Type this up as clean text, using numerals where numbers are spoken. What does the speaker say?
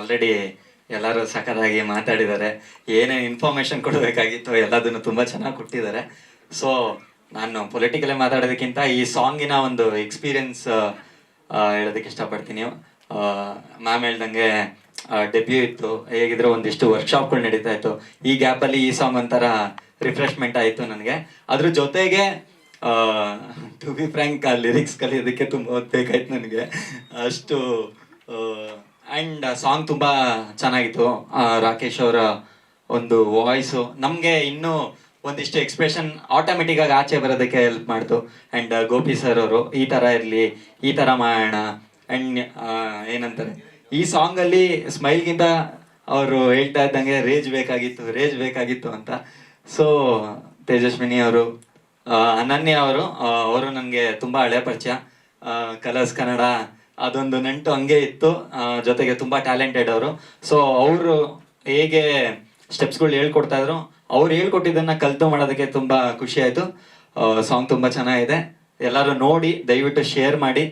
Already ಎಲ್ಲರೂ ಸಖತ್ತಾಗಿ ಮಾತಾಡಿದ್ದಾರೆ. ಏನೇನು ಇನ್ಫಾರ್ಮೇಷನ್ ಕೊಡಬೇಕಾಗಿತ್ತು ಎಲ್ಲದನ್ನು ತುಂಬ ಚೆನ್ನಾಗಿ ಕೊಟ್ಟಿದ್ದಾರೆ. ಸೊ ನಾನು ಪೊಲಿಟಿಕಲೇ ಮಾತಾಡೋದಕ್ಕಿಂತ ಈ ಸಾಂಗಿನ ಒಂದು ಎಕ್ಸ್ಪೀರಿಯನ್ಸ್ ಹೇಳೋದಕ್ಕೆ ಇಷ್ಟಪಡ್ತೀನಿ. ಮ್ಯಾಮ್ ಹೇಳ್ದಂಗೆ ಡೆಬ್ಯೂ ಇತ್ತು, ಹೇಗಿದ್ರೆ ಒಂದಿಷ್ಟು ವರ್ಕ್ಶಾಪ್ಗಳು ನಡೀತಾ ಇತ್ತು. ಈ ಗ್ಯಾಪಲ್ಲಿ ಈ ಸಾಂಗ್ ಒಂಥರ ರಿಫ್ರೆಶ್ಮೆಂಟ್ ಆಯಿತು ನನಗೆ. ಅದ್ರ ಜೊತೆಗೆ ಟು ಬಿ ಫ್ರ್ಯಾಂಕ್ ಆ ಲಿರಿಕ್ಸ್ ಕಲಿಯೋದಕ್ಕೆ ತುಂಬ ಓದ್ಬೇಕಾಯ್ತು ನನಗೆ ಅಷ್ಟು. ಆ್ಯಂಡ್ ಸಾಂಗ್ ತುಂಬ ಚೆನ್ನಾಗಿತ್ತು. ರಾಕೇಶ್ ಅವರ ಒಂದು ವಾಯ್ಸು ನಮಗೆ ಇನ್ನೂ ಒಂದಿಷ್ಟು ಎಕ್ಸ್ಪ್ರೆಷನ್ ಆಟೋಮೆಟಿಕ್ಕಾಗಿ ಆಚೆ ಬರೋದಕ್ಕೆ ಹೆಲ್ಪ್ ಮಾಡ್ತು. ಆ್ಯಂಡ್ ಗೋಪಿ ಸರ್ ಅವರು ಈ ಥರ ಇರಲಿ, ಈ ಥರ ಮಾಡೋಣ. ಆ್ಯಂಡ್ ಏನಂತಾರೆ, ಈ ಸಾಂಗಲ್ಲಿ ಸ್ಮೈಲ್ಗಿಂತ ಅವರು ಹೇಳ್ತಾ ಇದ್ದಂಗೆ ರೇಜ್ ಬೇಕಾಗಿತ್ತು ಅಂತ. ಸೊ ತೇಜಸ್ವಿನಿ ಅವರು, ಅನನ್ಯ ಅವರು ನನಗೆ ತುಂಬ ಹಳೆ ಪರಿಚಯ. ಕಲರ್ಸ್ ಕನ್ನಡ ಅದೊಂದು ನಂಟು ಹಂಗೆ ಇತ್ತು. ಜೊತೆಗೆ ತುಂಬ ಟ್ಯಾಲೆಂಟೆಡ್ ಅವರು. ಸೊ ಅವರು ಹೇಗೆ ಸ್ಟೆಪ್ಸ್ಗಳು ಹೇಳ್ಕೊಡ್ತಾ ಇದ್ರು, ಅವ್ರು ಹೇಳ್ಕೊಟ್ಟಿದ್ದನ್ನು ಕಲಿತು ಮಾಡೋದಕ್ಕೆ ತುಂಬ ಖುಷಿ ಆಯಿತು. ಸಾಂಗ್ ತುಂಬ ಚೆನ್ನಾಗಿದೆ. ಎಲ್ಲರೂ ನೋಡಿ, ದಯವಿಟ್ಟು ಶೇರ್ ಮಾಡಿ.